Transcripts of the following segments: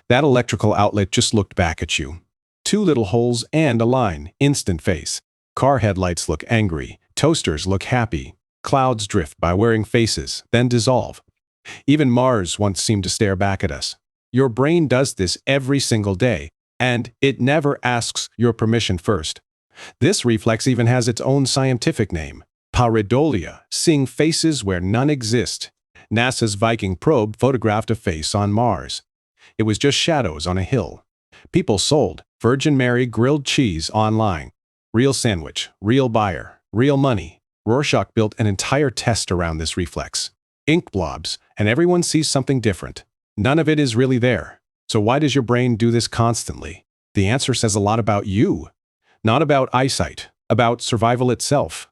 That electrical outlet just looked back at you. Two little holes and a line, instant face. Car headlights look angry, toasters look happy. Clouds drift by wearing faces, then dissolve. Even Mars once seemed to stare back at us. Your brain does this every single day, and it never asks your permission first. This reflex even has its own scientific name, pareidolia, seeing faces where none exist. NASA's Viking probe photographed a face on Mars. It was just shadows on a hill. People sold Virgin Mary grilled cheese online. Real sandwich, real buyer, real money. Rorschach built an entire test around this reflex. Ink blobs, and everyone sees something different. None of it is really there. So why does your brain do this constantly? The answer says a lot about you. Not about eyesight, about survival itself.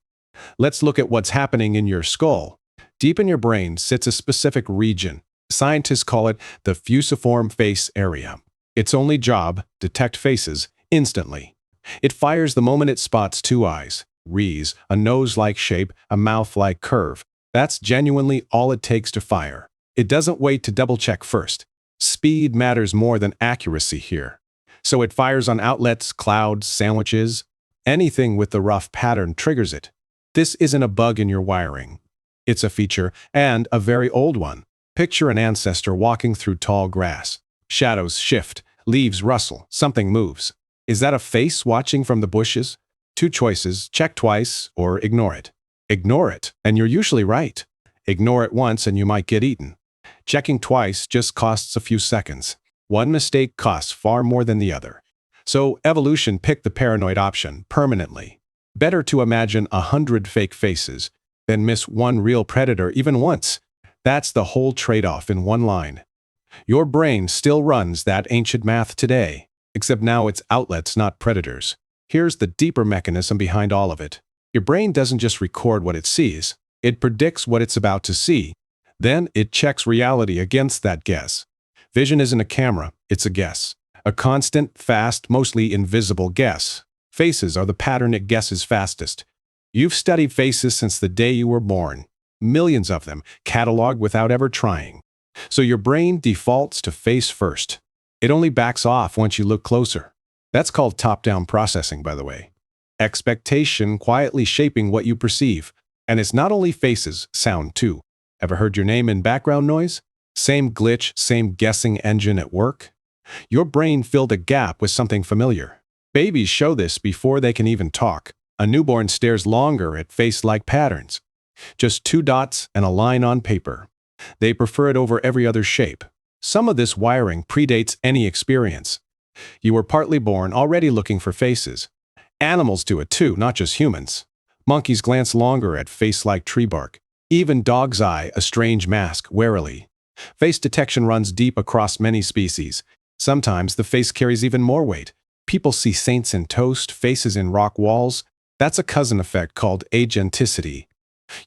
Let's look at what's happening in your skull. Deep in your brain sits a specific region. Scientists call it the fusiform face area. Its only job, detect faces instantly. It fires the moment it spots two eyes, a nose-like shape, a mouth-like curve. That's genuinely all it takes to fire. It doesn't wait to double-check first. Speed matters more than accuracy here. So it fires on outlets, clouds, sandwiches. Anything with the rough pattern triggers it. This isn't a bug in your wiring. It's a feature, and a very old one. Picture an ancestor walking through tall grass. Shadows shift, leaves rustle, something moves. Is that a face watching from the bushes? Two choices, check twice or ignore it. Ignore it, and you're usually right. Ignore it once and you might get eaten. Checking twice just costs a few seconds. One mistake costs far more than the other. So evolution picked the paranoid option permanently. Better to imagine 100 fake faces than miss one real predator even once. That's the whole trade-off in one line. Your brain still runs that ancient math today, except now it's outlets, not predators. Here's the deeper mechanism behind all of it. Your brain doesn't just record what it sees, it predicts what it's about to see. Then it checks reality against that guess. Vision isn't a camera, it's a guess. A constant, fast, mostly invisible guess. Faces are the pattern it guesses fastest. You've studied faces since the day you were born. Millions of them, cataloged without ever trying. So your brain defaults to face first. It only backs off once you look closer. That's called top-down processing, by the way. Expectation quietly shaping what you perceive. And it's not only faces, sound too. Ever heard your name in background noise? Same glitch, same guessing engine at work? Your brain filled a gap with something familiar. Babies show this before they can even talk. A newborn stares longer at face-like patterns. Just two dots and a line on paper. They prefer it over every other shape. Some of this wiring predates any experience. You were partly born already looking for faces. Animals do it too, not just humans. Monkeys glance longer at face-like tree bark. Even dogs eye a strange mask warily. Face detection runs deep across many species. Sometimes the face carries even more weight. People see saints in toast, faces in rock walls. That's a cousin effect called agenticity.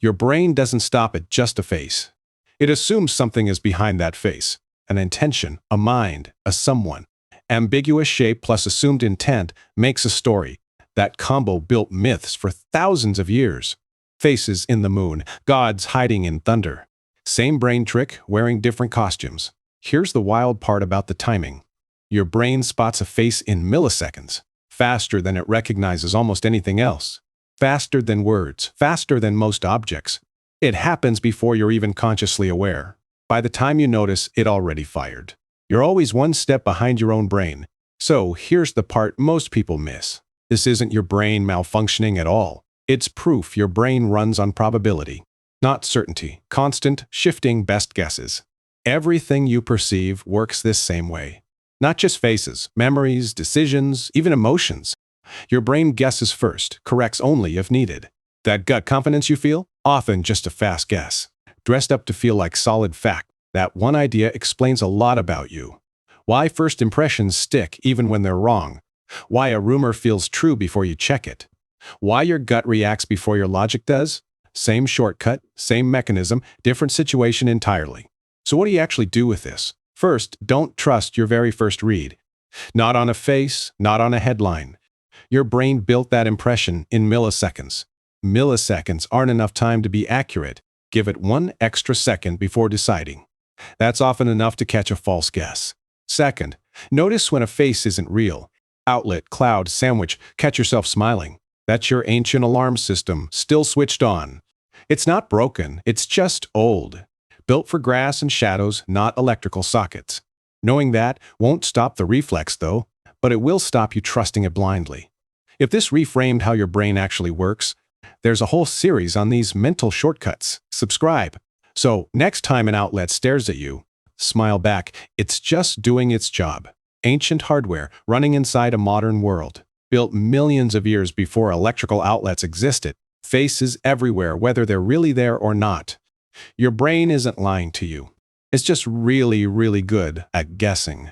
Your brain doesn't stop at just a face. It assumes something is behind that face. An intention, a mind, a someone. Ambiguous shape plus assumed intent makes a story. That combo built myths for thousands of years. Faces in the moon, gods hiding in thunder. Same brain trick, wearing different costumes. Here's the wild part about the timing. Your brain spots a face in milliseconds, faster than it recognizes almost anything else. Faster than words, faster than most objects. It happens before you're even consciously aware. By the time you notice, it already fired. You're always one step behind your own brain. So here's the part most people miss. This isn't your brain malfunctioning at all. It's proof your brain runs on probability, not certainty, constant, shifting best guesses. Everything you perceive works this same way. Not just faces, memories, decisions, even emotions. Your brain guesses first, corrects only if needed. That gut confidence you feel? Often just a fast guess. Dressed up to feel like solid fact. That one idea explains a lot about you. Why first impressions stick even when they're wrong. Why a rumor feels true before you check it. Why your gut reacts before your logic does. Same shortcut, same mechanism, different situation entirely. So what do you actually do with this? First, don't trust your very first read. Not on a face, not on a headline. Your brain built that impression in milliseconds. Milliseconds aren't enough time to be accurate. Give it one extra second before deciding. That's often enough to catch a false guess. Second, notice when a face isn't real. Outlet, cloud, sandwich, catch yourself smiling. That's your ancient alarm system, still switched on. It's not broken, it's just old. Built for grass and shadows, not electrical sockets. Knowing that won't stop the reflex, though, but it will stop you trusting it blindly. If this reframed how your brain actually works, there's a whole series on these mental shortcuts. Subscribe. So, next time an outlet stares at you, smile back. It's just doing its job. Ancient hardware running inside a modern world. Built millions of years before electrical outlets existed. Faces everywhere, whether they're really there or not. Your brain isn't lying to you. It's just really, really good at guessing.